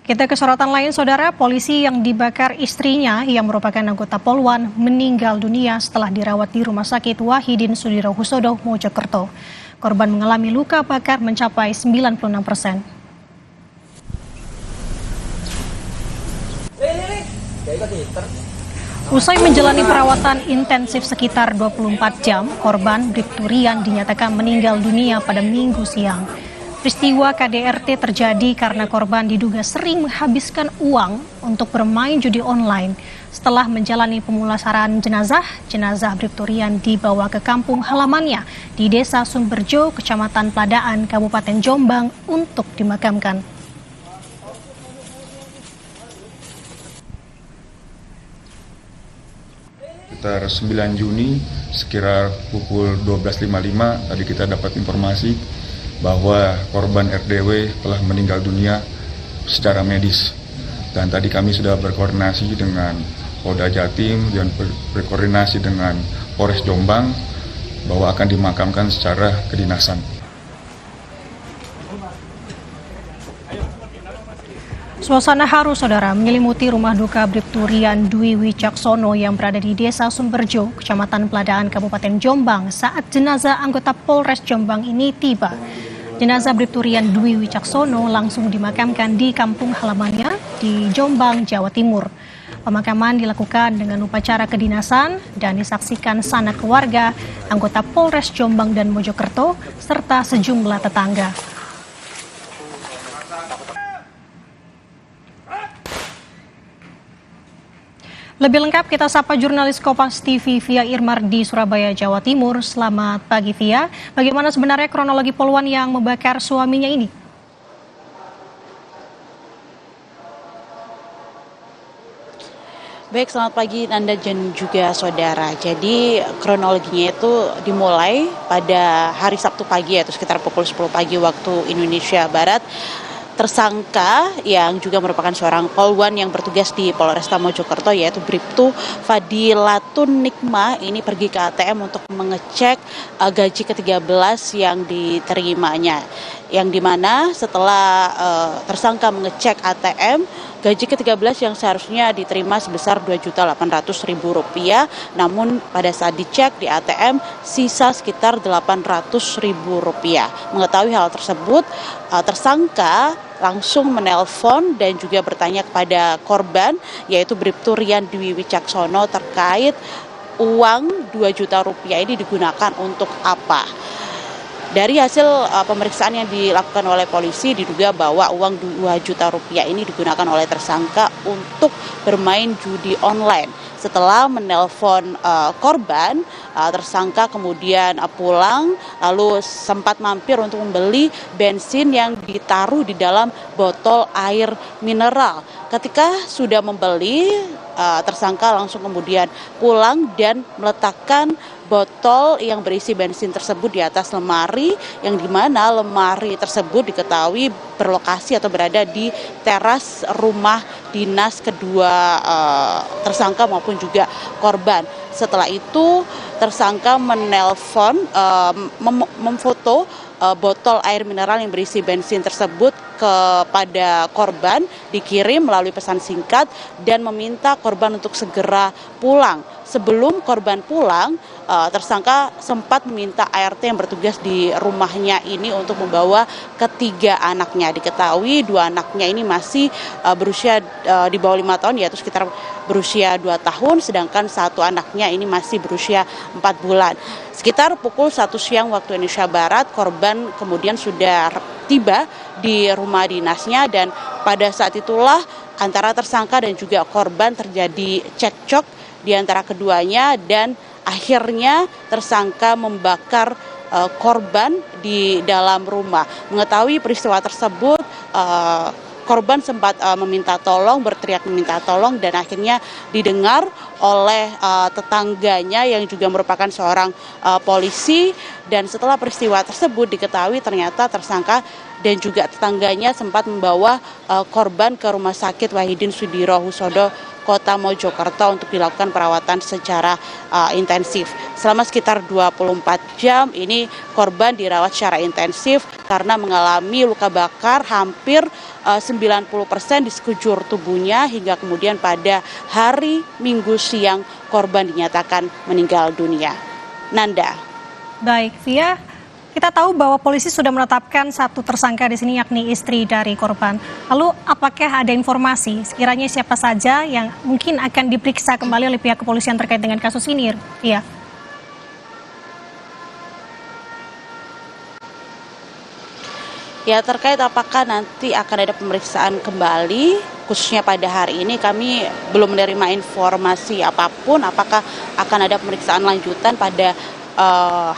Kita ke sorotan lain, saudara. Polisi yang dibakar istrinya yang merupakan anggota Polwan meninggal dunia setelah dirawat di Rumah Sakit Wahidin Sudirohusodo, Mojokerto. Korban mengalami luka bakar mencapai 96%. Usai menjalani perawatan intensif sekitar 24 jam, korban Bribtu Rian dinyatakan meninggal dunia pada Minggu siang. Peristiwa KDRT terjadi karena korban diduga sering menghabiskan uang untuk bermain judi online. Setelah menjalani pemulasaran jenazah Bribtu Rian dibawa ke kampung halamannya di Desa Sumberjo, Kecamatan Pladaan, Kabupaten Jombang untuk dimakamkan. Sekitar 9 Juni, sekitar pukul 12.55 tadi kita dapat informasi bahwa korban RDW telah meninggal dunia secara medis. Dan tadi kami sudah berkoordinasi dengan Polda Jatim dan berkoordinasi dengan Polres Jombang bahwa akan dimakamkan secara kedinasan. Suasana haru, saudara, menyelimuti rumah duka Bribtu Rian Dwi Wicaksono yang berada di Desa Sumberjo, Kecamatan Pladaan, Kabupaten Jombang saat jenazah anggota Polres Jombang ini tiba. Jenazah Bribtu Rian Dwi Wicaksono langsung dimakamkan di kampung halamannya di Jombang, Jawa Timur. Pemakaman dilakukan dengan upacara kedinasan dan disaksikan sanak keluarga, anggota Polres Jombang dan Mojokerto, serta sejumlah tetangga. Lebih lengkap kita sapa jurnalis Kompas TV Via Irmar di Surabaya, Jawa Timur. Selamat pagi, Via. Bagaimana sebenarnya kronologi Polwan yang membakar suaminya ini? Baik, selamat pagi Nanda dan juga saudara. Jadi kronologinya itu dimulai pada hari Sabtu pagi, yaitu sekitar pukul 10 pagi waktu Indonesia Barat. Tersangka yang juga merupakan seorang polwan yang bertugas di Polresta Mojokerto, yaitu Bribtu Fadilatun Nikma, ini pergi ke ATM untuk mengecek gaji ke-13 yang diterimanya. Yang dimana setelah tersangka mengecek ATM, gaji ke-13 yang seharusnya diterima sebesar Rp2.800.000, namun pada saat dicek di ATM sisa sekitar Rp800.000. Mengetahui hal tersebut, tersangka langsung menelpon dan juga bertanya kepada korban, yaitu Bribtu Rian Dwi Wicaksono, terkait uang Rp2 juta ini digunakan untuk apa. Dari hasil pemeriksaan yang dilakukan oleh polisi, diduga bahwa uang Rp2 juta ini digunakan oleh tersangka untuk bermain judi online. Setelah menelpon korban, tersangka kemudian pulang, lalu sempat mampir untuk membeli bensin yang ditaruh di dalam botol air mineral. Ketika sudah membeli, tersangka langsung kemudian pulang dan meletakkan botol yang berisi bensin tersebut di atas lemari, yang dimana lemari tersebut diketahui berlokasi atau berada di teras rumah dinas kedua tersangka maupun juga korban. Setelah itu tersangka menelpon, memfoto botol air mineral yang berisi bensin tersebut kepada korban, dikirim melalui pesan singkat dan meminta korban untuk segera pulang. Sebelum korban pulang, tersangka sempat meminta ART yang bertugas di rumahnya ini untuk membawa ketiga anaknya. Diketahui dua anaknya ini masih berusia di bawah 5 tahun, yaitu sekitar berusia 2 tahun, sedangkan satu anaknya ini masih berusia 4 bulan. Sekitar pukul 1 siang waktu Indonesia Barat, korban kemudian sudah tiba di rumah dinasnya, dan pada saat itulah antara tersangka dan juga korban terjadi cekcok di antara keduanya, dan akhirnya tersangka membakar korban di dalam rumah. Mengetahui peristiwa tersebut, korban sempat meminta tolong, berteriak meminta tolong, dan akhirnya didengar oleh tetangganya yang juga merupakan seorang polisi. Dan setelah peristiwa tersebut diketahui ternyata tersangka dan juga tetangganya sempat membawa korban ke Rumah Sakit Wahidin Sudirohusodo, Kota Mojokerto untuk dilakukan perawatan secara intensif. Selama sekitar 24 jam ini korban dirawat secara intensif karena mengalami luka bakar hampir 90% di sekujur tubuhnya hingga kemudian pada hari Minggu siang korban dinyatakan meninggal dunia. Nanda. Baik, Via. Kita tahu bahwa polisi sudah menetapkan satu tersangka di sini yakni istri dari korban. Lalu apakah ada informasi sekiranya siapa saja yang mungkin akan diperiksa kembali oleh pihak kepolisian terkait dengan kasus ini, Via? Ya, terkait apakah nanti akan ada pemeriksaan kembali, khususnya pada hari ini kami belum menerima informasi apapun apakah akan ada pemeriksaan lanjutan pada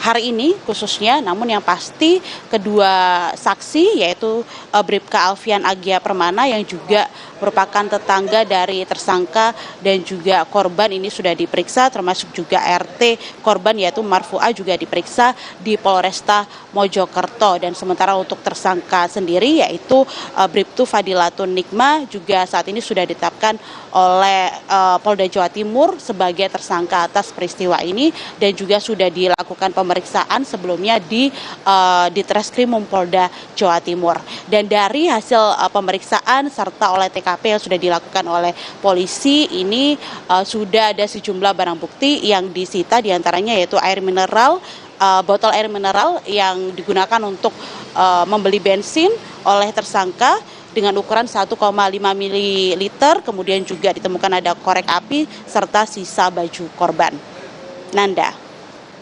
hari ini khususnya. Namun yang pasti kedua saksi yaitu Bribka Alfian Agia Permana yang juga merupakan tetangga dari tersangka dan juga korban ini sudah diperiksa, termasuk juga RT korban yaitu Marfuah juga diperiksa di Polresta Mojokerto. Dan sementara untuk tersangka sendiri yaitu Bribtu Fadilatun Nikma juga saat ini sudah ditetapkan oleh Polda Jawa Timur sebagai tersangka atas peristiwa ini dan juga sudah dilakukan pemeriksaan sebelumnya di Treskrimum Polda Jawa Timur. Dan dari hasil pemeriksaan serta oleh TKP yang sudah dilakukan oleh polisi ini sudah ada sejumlah barang bukti yang disita, diantaranya yaitu air mineral, botol air mineral yang digunakan untuk membeli bensin oleh tersangka dengan ukuran 1,5 ml, kemudian juga ditemukan ada korek api serta sisa baju korban. Nanda.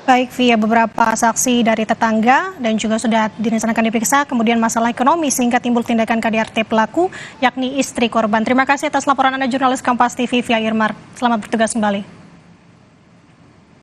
Baik, Via, beberapa saksi dari tetangga dan juga sudah direncanakan diperiksa, kemudian masalah ekonomi sehingga timbul tindakan KDRT pelaku, yakni istri korban. Terima kasih atas laporan Anda, jurnalis Kompas TV Via Irmar. Selamat bertugas kembali.